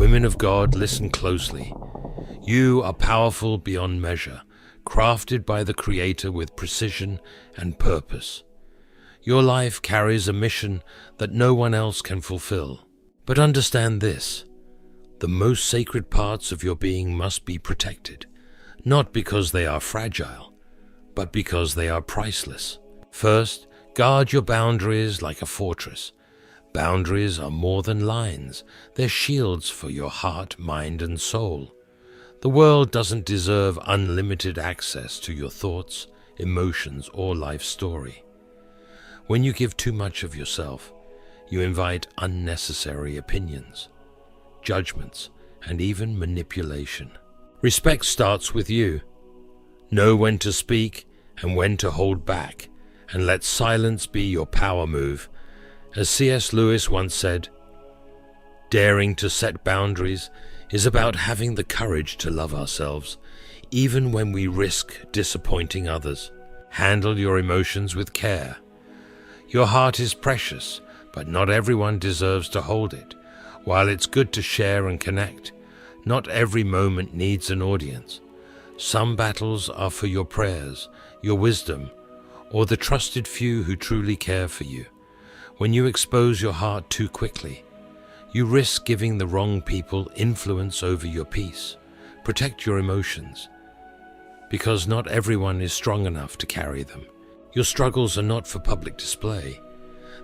Women of God, listen closely. You are powerful beyond measure, crafted by the Creator with precision and purpose. Your life carries a mission that no one else can fulfill. But understand this: the most sacred parts of your being must be protected, not because they are fragile, but because they are priceless. First, guard your boundaries like a fortress. Boundaries are more than lines. They're shields for your heart, mind, and soul. The world doesn't deserve unlimited access to your thoughts, emotions, or life story. When you give too much of yourself, you invite unnecessary opinions, judgments, and even manipulation. Respect starts with you. Know when to speak and when to hold back, and let silence be your power move. As C.S. Lewis once said, daring to set boundaries is about having the courage to love ourselves, even when we risk disappointing others. Handle your emotions with care. Your heart is precious, but not everyone deserves to hold it. While it's good to share and connect, not every moment needs an audience. Some battles are for your prayers, your wisdom, or the trusted few who truly care for you. When you expose your heart too quickly, you risk giving the wrong people influence over your peace. Protect your emotions, because not everyone is strong enough to carry them. Your struggles are not for public display.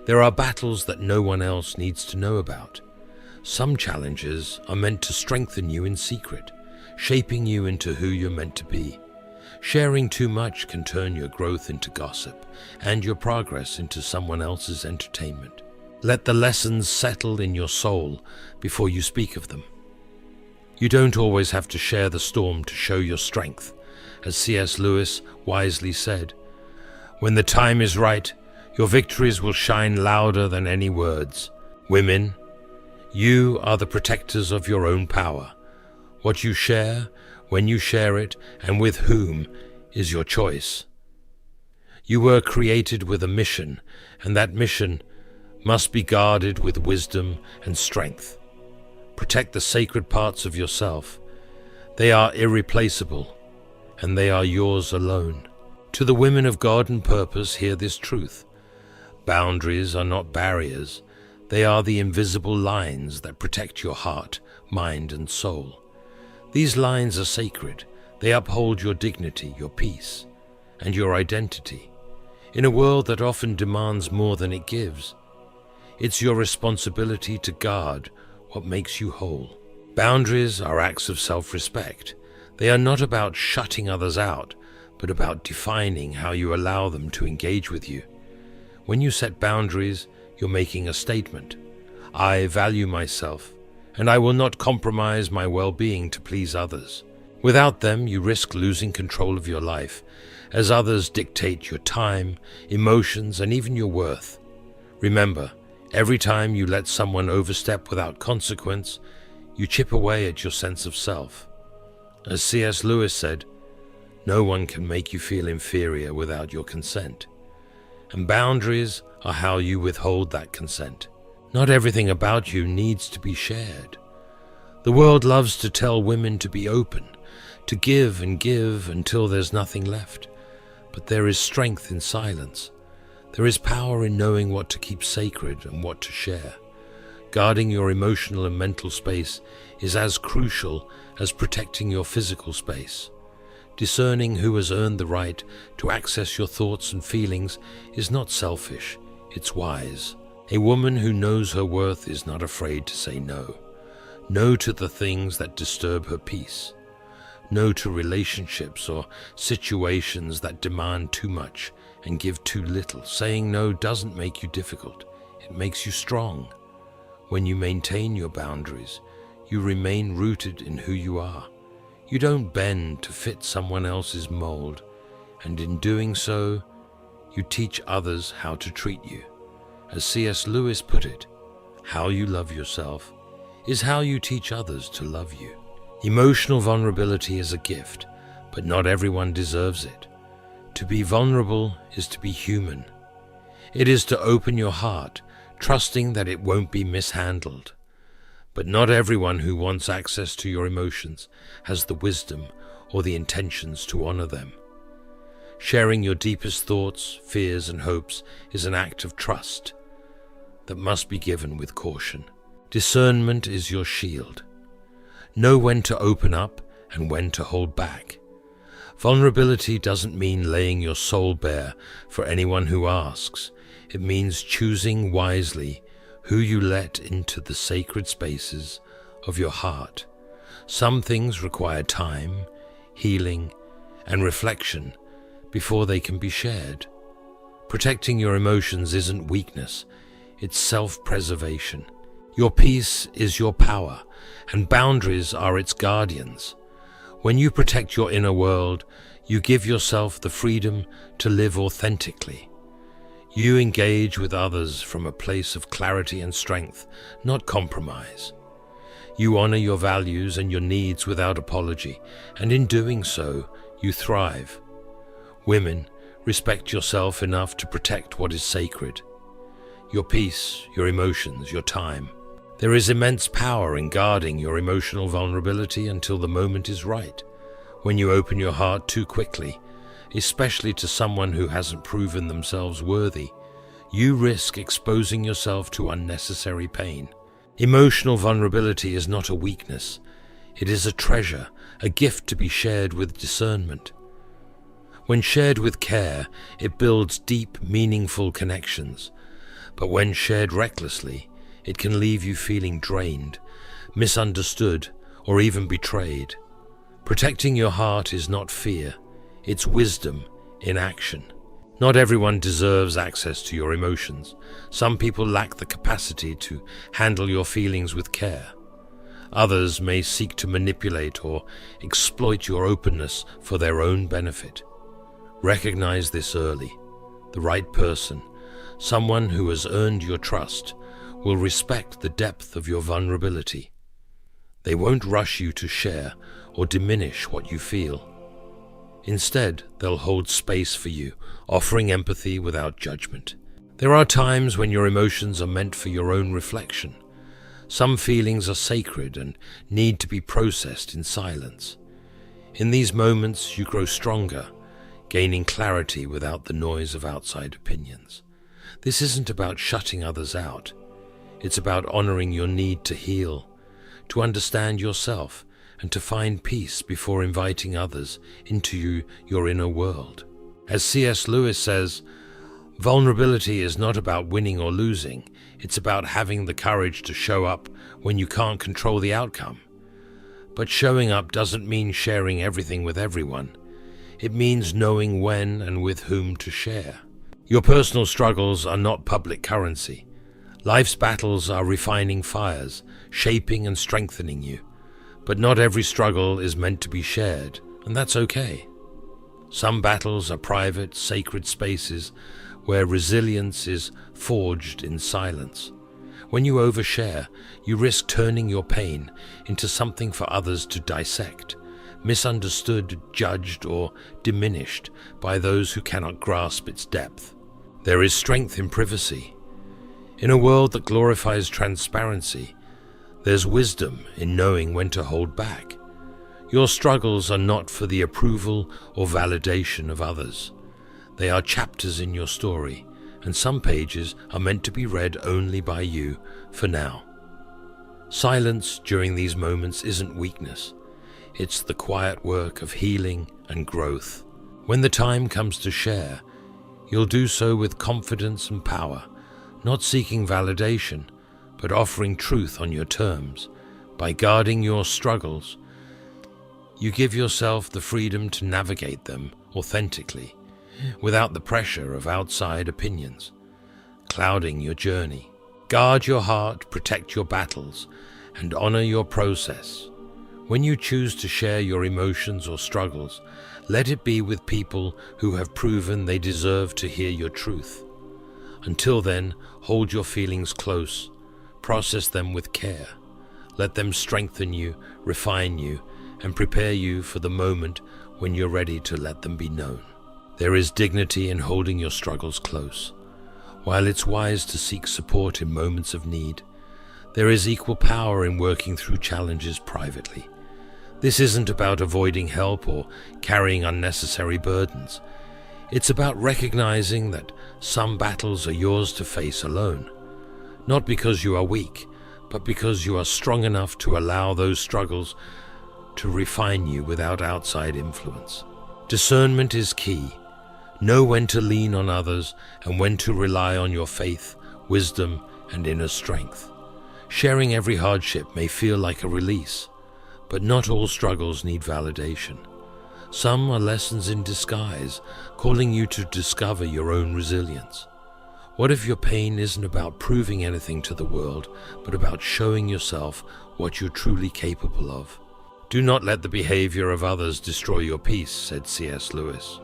There are battles that no one else needs to know about. Some challenges are meant to strengthen you in secret, shaping you into who you're meant to be. Sharing too much can turn your growth into gossip and your progress into someone else's entertainment. Let the lessons settle in your soul before you speak of them. You don't always have to share the storm to show your strength. As C.S. Lewis wisely said, when the time is right, your victories will shine louder than any words. Women, you are the protectors of your own power. What you share, when you share it, and with whom, is your choice. You were created with a mission, and that mission must be guarded with wisdom and strength. Protect the sacred parts of yourself. They are irreplaceable, and they are yours alone. To the women of God and purpose, hear this truth. Boundaries are not barriers. They are the invisible lines that protect your heart, mind, and soul. These lines are sacred. They uphold your dignity, your peace, and your identity. In a world that often demands more than it gives, it's your responsibility to guard what makes you whole. Boundaries are acts of self-respect. They are not about shutting others out, but about defining how you allow them to engage with you. When you set boundaries, you're making a statement. I value myself, and I will not compromise my well-being to please others. Without them, you risk losing control of your life, as others dictate your time, emotions, and even your worth. Remember, every time you let someone overstep without consequence, you chip away at your sense of self. As C.S. Lewis said, no one can make you feel inferior without your consent. And boundaries are how you withhold that consent. Not everything about you needs to be shared. The world loves to tell women to be open, to give and give until there's nothing left. But there is strength in silence. There is power in knowing what to keep sacred and what to share. Guarding your emotional and mental space is as crucial as protecting your physical space. Discerning who has earned the right to access your thoughts and feelings is not selfish, it's wise. A woman who knows her worth is not afraid to say no. No to the things that disturb her peace. No to relationships or situations that demand too much and give too little. Saying no doesn't make you difficult, it makes you strong. When you maintain your boundaries, you remain rooted in who you are. You don't bend to fit someone else's mold, and in doing so, you teach others how to treat you. As C.S. Lewis put it, how you love yourself is how you teach others to love you. Emotional vulnerability is a gift, but not everyone deserves it. To be vulnerable is to be human. It is to open your heart, trusting that it won't be mishandled. But not everyone who wants access to your emotions has the wisdom or the intentions to honor them. Sharing your deepest thoughts, fears, and hopes is an act of trust that must be given with caution. Discernment is your shield. Know when to open up and when to hold back. Vulnerability doesn't mean laying your soul bare for anyone who asks. It means choosing wisely who you let into the sacred spaces of your heart. Some things require time, healing, and reflection before they can be shared. Protecting your emotions isn't weakness, it's self-preservation. Your peace is your power, and boundaries are its guardians. When you protect your inner world, you give yourself the freedom to live authentically. You engage with others from a place of clarity and strength, not compromise. You honor your values and your needs without apology, and in doing so, you thrive. Women, respect yourself enough to protect what is sacred. Your peace, your emotions, your time. There is immense power in guarding your emotional vulnerability until the moment is right. When you open your heart too quickly, especially to someone who hasn't proven themselves worthy, you risk exposing yourself to unnecessary pain. Emotional vulnerability is not a weakness. It is a treasure, a gift to be shared with discernment. When shared with care, it builds deep, meaningful connections. But when shared recklessly, it can leave you feeling drained, misunderstood, or even betrayed. Protecting your heart is not fear, it's wisdom in action. Not everyone deserves access to your emotions. Some people lack the capacity to handle your feelings with care. Others may seek to manipulate or exploit your openness for their own benefit. Recognize this early. The right person, someone who has earned your trust, will respect the depth of your vulnerability. They won't rush you to share or diminish what you feel. Instead, they'll hold space for you, offering empathy without judgment. There are times when your emotions are meant for your own reflection. Some feelings are sacred and need to be processed in silence. In these moments, you grow stronger, gaining clarity without the noise of outside opinions. This isn't about shutting others out. It's about honoring your need to heal, to understand yourself, and to find peace before inviting others into your inner world. As C.S. Lewis says, vulnerability is not about winning or losing. It's about having the courage to show up when you can't control the outcome. But showing up doesn't mean sharing everything with everyone. It means knowing when and with whom to share. Your personal struggles are not public currency. Life's battles are refining fires, shaping and strengthening you. But not every struggle is meant to be shared, and that's okay. Some battles are private, sacred spaces where resilience is forged in silence. When you overshare, you risk turning your pain into something for others to dissect, misunderstood, judged, or diminished by those who cannot grasp its depth. There is strength in privacy. In a world that glorifies transparency, there's wisdom in knowing when to hold back. Your struggles are not for the approval or validation of others. They are chapters in your story, and some pages are meant to be read only by you for now. Silence during these moments isn't weakness. It's the quiet work of healing and growth. When the time comes to share, you'll do so with confidence and power, not seeking validation, but offering truth on your terms. By guarding your struggles, you give yourself the freedom to navigate them authentically, without the pressure of outside opinions clouding your journey. Guard your heart, protect your battles, and honor your process. When you choose to share your emotions or struggles, let it be with people who have proven they deserve to hear your truth. Until then, hold your feelings close, process them with care. Let them strengthen you, refine you, and prepare you for the moment when you're ready to let them be known. There is dignity in holding your struggles close. While it's wise to seek support in moments of need, There is equal power in working through challenges privately. This isn't about avoiding help or carrying unnecessary burdens. It's about recognizing that some battles are yours to face alone, not because you are weak, but because you are strong enough to allow those struggles to refine you without outside influence. Discernment is key. Know when to lean on others and when to rely on your faith, wisdom, and inner strength. Sharing every hardship may feel like a release, but not all struggles need validation. Some are lessons in disguise, calling you to discover your own resilience. What if your pain isn't about proving anything to the world, but about showing yourself what you're truly capable of? Do not let the behavior of others destroy your peace, said C.S. Lewis.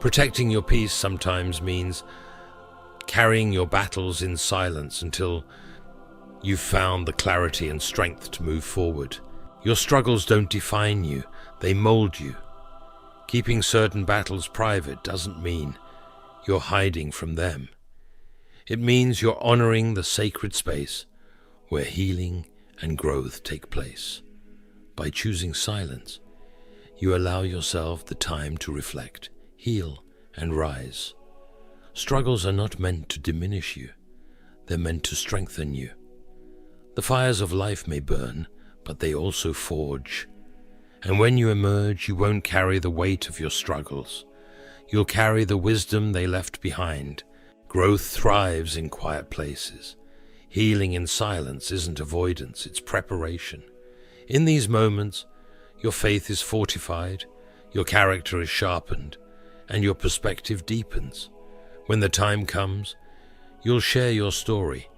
Protecting your peace sometimes means carrying your battles in silence until you've found the clarity and strength to move forward. Your struggles don't define you, they mold you. Keeping certain battles private doesn't mean you're hiding from them. It means you're honoring the sacred space where healing and growth take place. By choosing silence, you allow yourself the time to reflect, heal, and rise. Struggles are not meant to diminish you. They're meant to strengthen you. The fires of life may burn, but they also forge. And when you emerge, you won't carry the weight of your struggles. You'll carry the wisdom they left behind. Growth thrives in quiet places. Healing in silence isn't avoidance, it's preparation. In these moments, your faith is fortified, your character is sharpened, and your perspective deepens. When the time comes, you'll share your story,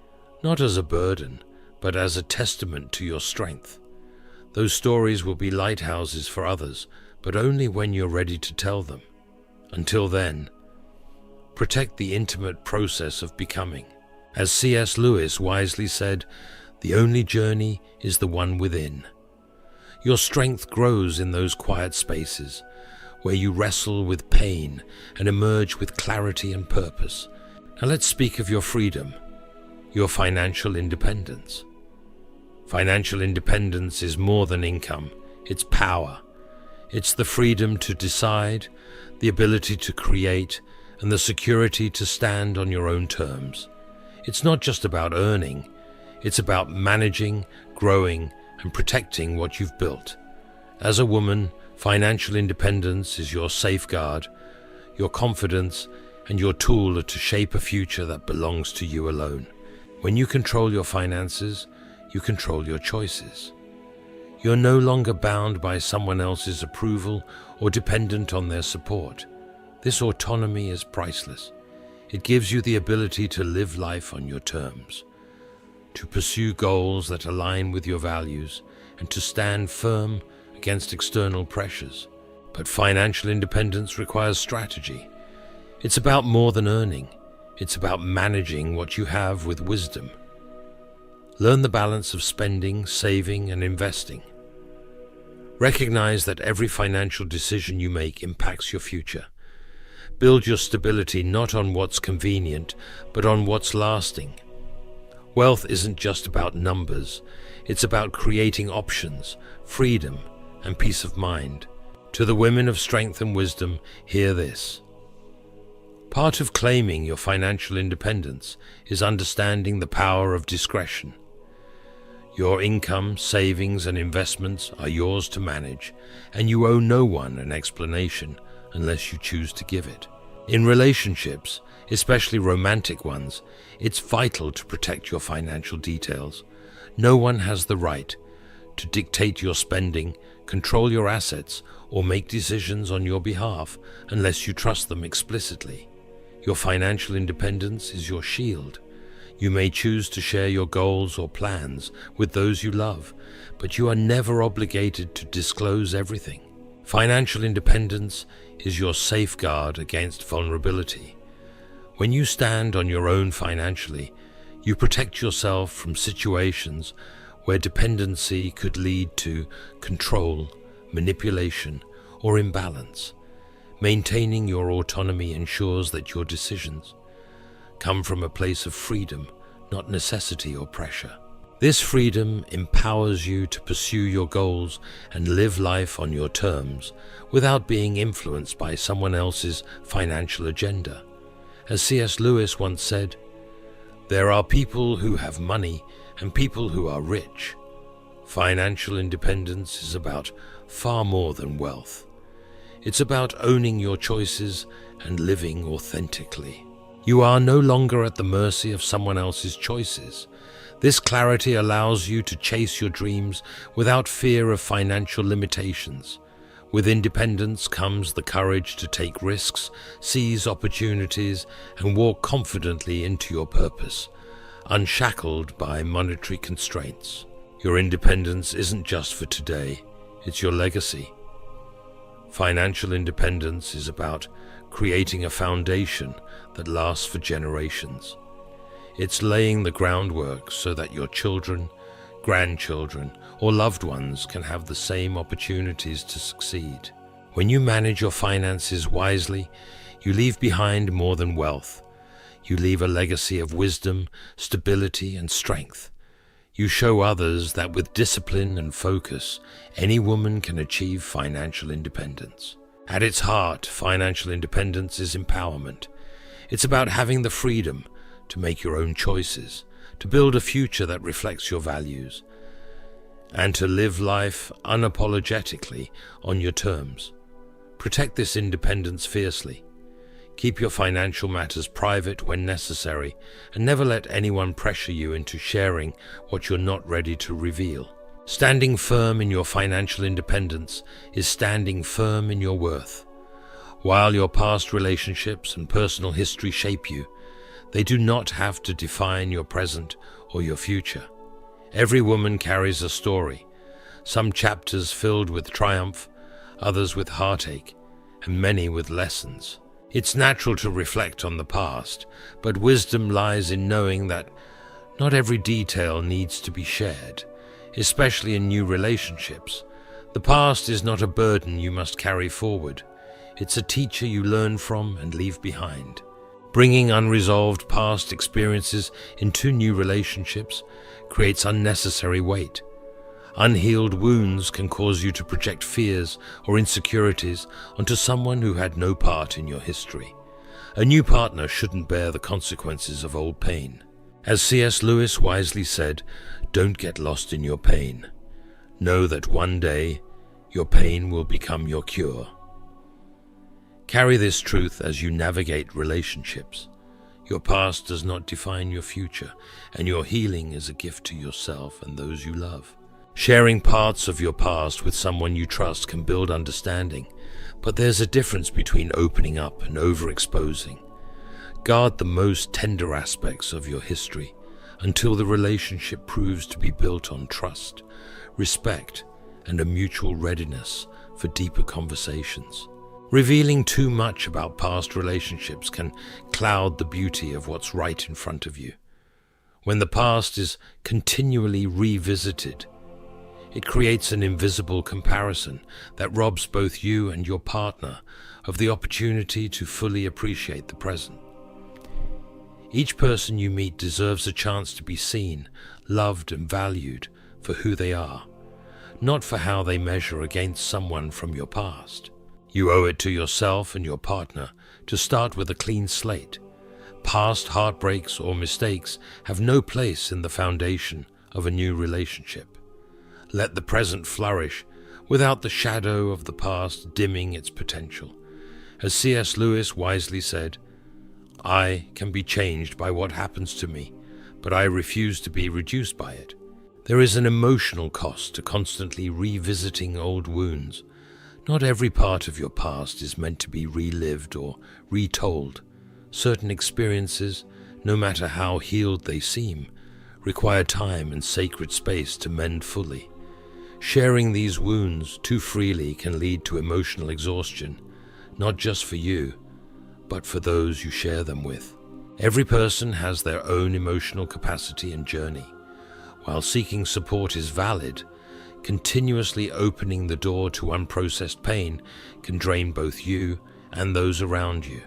not as a burden, but as a testament to your strength. Those stories will be lighthouses for others, but only when you're ready to tell them. Until then, protect the intimate process of becoming. As C.S. Lewis wisely said, the only journey is the one within. Your strength grows in those quiet spaces where you wrestle with pain and emerge with clarity and purpose. Now let's speak of your freedom, your financial independence. Financial independence is more than income, it's power. It's the freedom to decide, the ability to create, and the security to stand on your own terms. It's not just about earning, it's about managing, growing, and protecting what you've built. As a woman, financial independence is your safeguard, your confidence, and your tool to shape a future that belongs to you alone. When you control your finances, you control your choices. You're no longer bound by someone else's approval or dependent on their support. This autonomy is priceless. It gives you the ability to live life on your terms, to pursue goals that align with your values, and to stand firm against external pressures. But financial independence requires strategy. It's about more than earning. It's about managing what you have with wisdom. Learn the balance of spending, saving, and investing. Recognize that every financial decision you make impacts your future. Build your stability not on what's convenient, but on what's lasting. Wealth isn't just about numbers. It's about creating options, freedom, and peace of mind. To the women of strength and wisdom, hear this. Part of claiming your financial independence is understanding the power of discretion. Your income, savings, and investments are yours to manage, and you owe no one an explanation unless you choose to give it. In relationships, especially romantic ones, it's vital to protect your financial details. No one has the right to dictate your spending, control your assets, or make decisions on your behalf unless you trust them explicitly. Your financial independence is your shield. You may choose to share your goals or plans with those you love, but you are never obligated to disclose everything. Financial independence is your safeguard against vulnerability. When you stand on your own financially, you protect yourself from situations where dependency could lead to control, manipulation, or imbalance. Maintaining your autonomy ensures that your decisions come from a place of freedom, not necessity or pressure. This freedom empowers you to pursue your goals and live life on your terms without being influenced by someone else's financial agenda. As C.S. Lewis once said, "There are people who have money and people who are rich. Financial independence is about far more than wealth. It's about owning your choices and living authentically. You are no longer at the mercy of someone else's choices. This clarity allows you to chase your dreams without fear of financial limitations. With independence comes the courage to take risks, seize opportunities, and walk confidently into your purpose, unshackled by monetary constraints. Your independence isn't just for today, it's your legacy. Financial independence is about creating a foundation that lasts for generations. It's laying the groundwork so that your children, grandchildren, or loved ones can have the same opportunities to succeed. When you manage your finances wisely, you leave behind more than wealth. You leave a legacy of wisdom, stability, and strength. You show others that with discipline and focus, any woman can achieve financial independence. At its heart, financial independence is empowerment. It's about having the freedom to make your own choices, to build a future that reflects your values, and to live life unapologetically on your terms. Protect this independence fiercely. Keep your financial matters private when necessary, and never let anyone pressure you into sharing what you're not ready to reveal. Standing firm in your financial independence is standing firm in your worth. While your past relationships and personal history shape you, they do not have to define your present or your future. Every woman carries a story, some chapters filled with triumph, others with heartache, and many with lessons. It's natural to reflect on the past, but wisdom lies in knowing that not every detail needs to be shared, especially in new relationships. The past is not a burden you must carry forward. It's a teacher you learn from and leave behind. Bringing unresolved past experiences into new relationships creates unnecessary weight. Unhealed wounds can cause you to project fears or insecurities onto someone who had no part in your history. A new partner shouldn't bear the consequences of old pain. As C.S. Lewis wisely said, "Don't get lost in your pain. Know that one day your pain will become your cure." Carry this truth as you navigate relationships. Your past does not define your future, and your healing is a gift to yourself and those you love. Sharing parts of your past with someone you trust can build understanding, but there's a difference between opening up and overexposing. Guard the most tender aspects of your history until the relationship proves to be built on trust, respect, and a mutual readiness for deeper conversations. Revealing too much about past relationships can cloud the beauty of what's right in front of you. When the past is continually revisited, it creates an invisible comparison that robs both you and your partner of the opportunity to fully appreciate the present. Each person you meet deserves a chance to be seen, loved, and valued for who they are, not for how they measure against someone from your past. You owe it to yourself and your partner to start with a clean slate. Past heartbreaks or mistakes have no place in the foundation of a new relationship. Let the present flourish without the shadow of the past dimming its potential. As C.S. Lewis wisely said, "I can be changed by what happens to me, but I refuse to be reduced by it." There is an emotional cost to constantly revisiting old wounds. Not every part of your past is meant to be relived or retold. Certain experiences, no matter how healed they seem, require time and sacred space to mend fully. Sharing these wounds too freely can lead to emotional exhaustion, not just for you, but for those you share them with. Every person has their own emotional capacity and journey. While seeking support is valid, continuously opening the door to unprocessed pain can drain both you and those around you.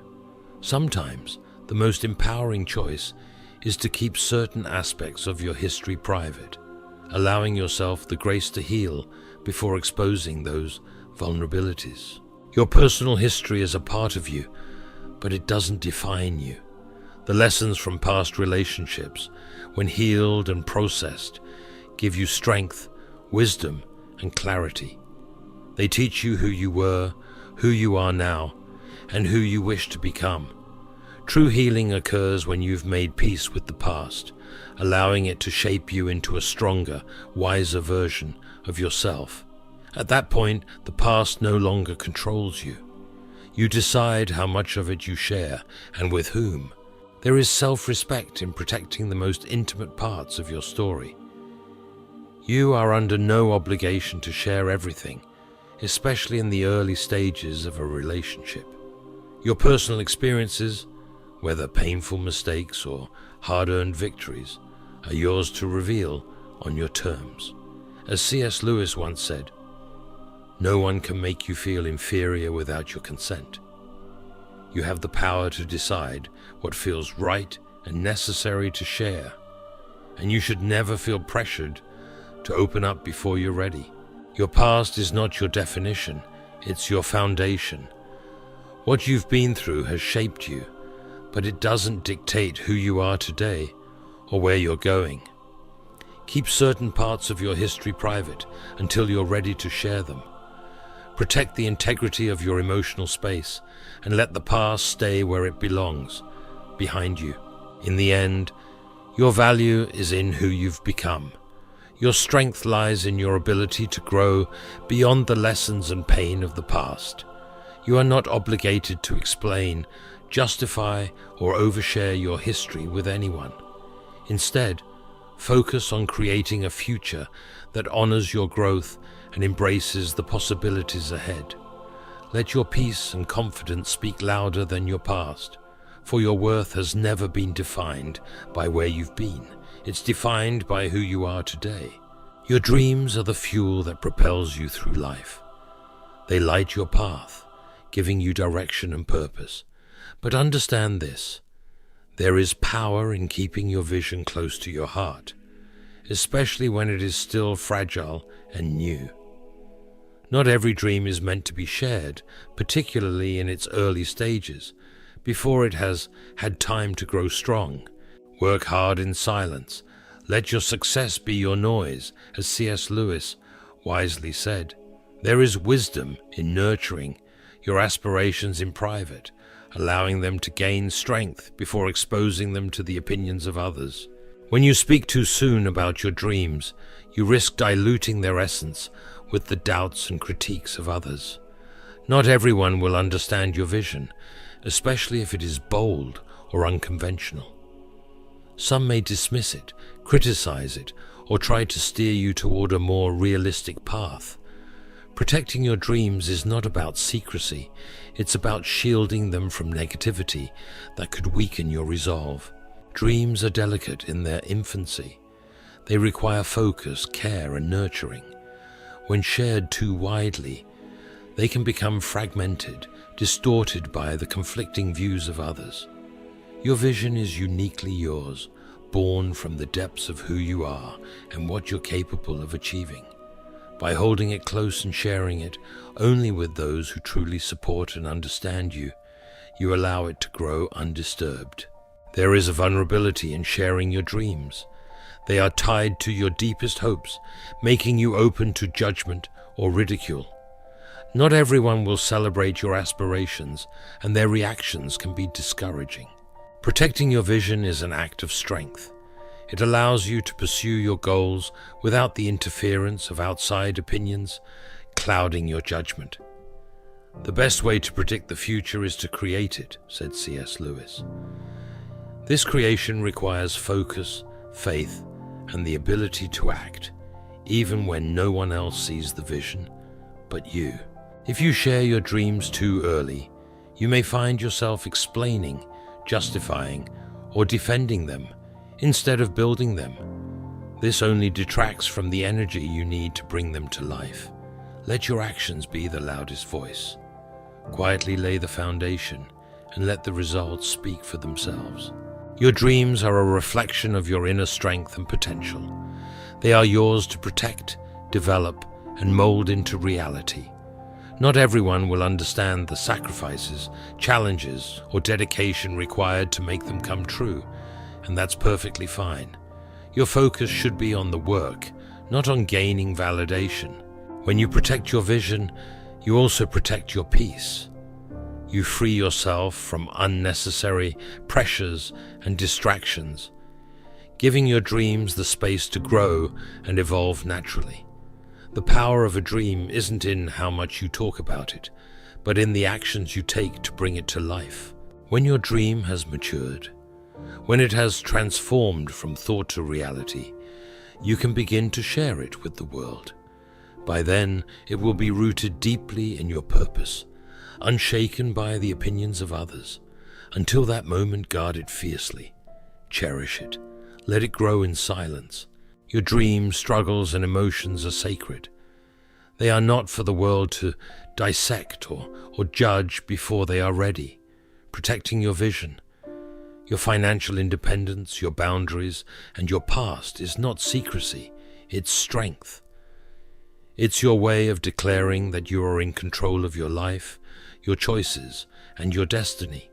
Sometimes, the most empowering choice is to keep certain aspects of your history private, allowing yourself the grace to heal before exposing those vulnerabilities. Your personal history is a part of you, but it doesn't define you. The lessons from past relationships, when healed and processed, give you strength, wisdom, and clarity. They teach you who you were, who you are now, and who you wish to become. True healing occurs when you've made peace with the past, allowing it to shape you into a stronger, wiser version of yourself. At that point, the past no longer controls you. You decide how much of it you share and with whom. There is self-respect in protecting the most intimate parts of your story. You are under no obligation to share everything, especially in the early stages of a relationship. Your personal experiences, whether painful mistakes or hard-earned victories, are yours to reveal on your terms. As C.S. Lewis once said, "No one can make you feel inferior without your consent." You have the power to decide what feels right and necessary to share, and you should never feel pressured to open up before you're ready. Your past is not your definition, it's your foundation. What you've been through has shaped you, but it doesn't dictate who you are today or where you're going. Keep certain parts of your history private until you're ready to share them. Protect the integrity of your emotional space and let the past stay where it belongs, behind you. In the end, your value is in who you've become. Your strength lies in your ability to grow beyond the lessons and pain of the past. You are not obligated to explain, justify, or overshare your history with anyone. Instead, focus on creating a future that honors your growth and embraces the possibilities ahead. Let your peace and confidence speak louder than your past, for your worth has never been defined by where you've been. It's defined by who you are today. Your dreams are the fuel that propels you through life. They light your path, giving you direction and purpose. But understand this, there is power in keeping your vision close to your heart, especially when it is still fragile and new. Not every dream is meant to be shared, particularly in its early stages, before it has had time to grow strong. Work hard in silence. Let your success be your noise, as C.S. Lewis wisely said. There is wisdom in nurturing your aspirations in private, allowing them to gain strength before exposing them to the opinions of others. When you speak too soon about your dreams, you risk diluting their essence with the doubts and critiques of others. Not everyone will understand your vision, especially if it is bold or unconventional. Some may dismiss it, criticize it, or try to steer you toward a more realistic path. Protecting your dreams is not about secrecy, it's about shielding them from negativity that could weaken your resolve. Dreams are delicate in their infancy. They require focus, care, and nurturing. When shared too widely, they can become fragmented, distorted by the conflicting views of others. Your vision is uniquely yours, born from the depths of who you are and what you're capable of achieving. By holding it close and sharing it only with those who truly support and understand you, you allow it to grow undisturbed. There is a vulnerability in sharing your dreams. They are tied to your deepest hopes, making you open to judgment or ridicule. Not everyone will celebrate your aspirations, and their reactions can be discouraging. Protecting your vision is an act of strength. It allows you to pursue your goals without the interference of outside opinions clouding your judgment. The best way to predict the future is to create it, said C.S. Lewis. This creation requires focus, faith, and the ability to act, even when no one else sees the vision but you. If you share your dreams too early, you may find yourself explaining, justifying, or defending them instead of building them. This only detracts from the energy you need to bring them to life. Let your actions be the loudest voice. Quietly lay the foundation and let the results speak for themselves. Your dreams are a reflection of your inner strength and potential. They are yours to protect, develop, and mold into reality. Not everyone will understand the sacrifices, challenges, or dedication required to make them come true, and that's perfectly fine. Your focus should be on the work, not on gaining validation. When you protect your vision, you also protect your peace. You free yourself from unnecessary pressures and distractions, giving your dreams the space to grow and evolve naturally. The power of a dream isn't in how much you talk about it, but in the actions you take to bring it to life. When your dream has matured, when it has transformed from thought to reality, you can begin to share it with the world. By then, it will be rooted deeply in your purpose, unshaken by the opinions of others. Until that moment, guard it fiercely. Cherish it. Let it grow in silence. Your dreams, struggles, and emotions are sacred. They are not for the world to dissect or judge before they are ready. Protecting your vision, your financial independence, your boundaries, and your past is not secrecy, it's strength. It's your way of declaring that you are in control of your life, your choices, and your destiny.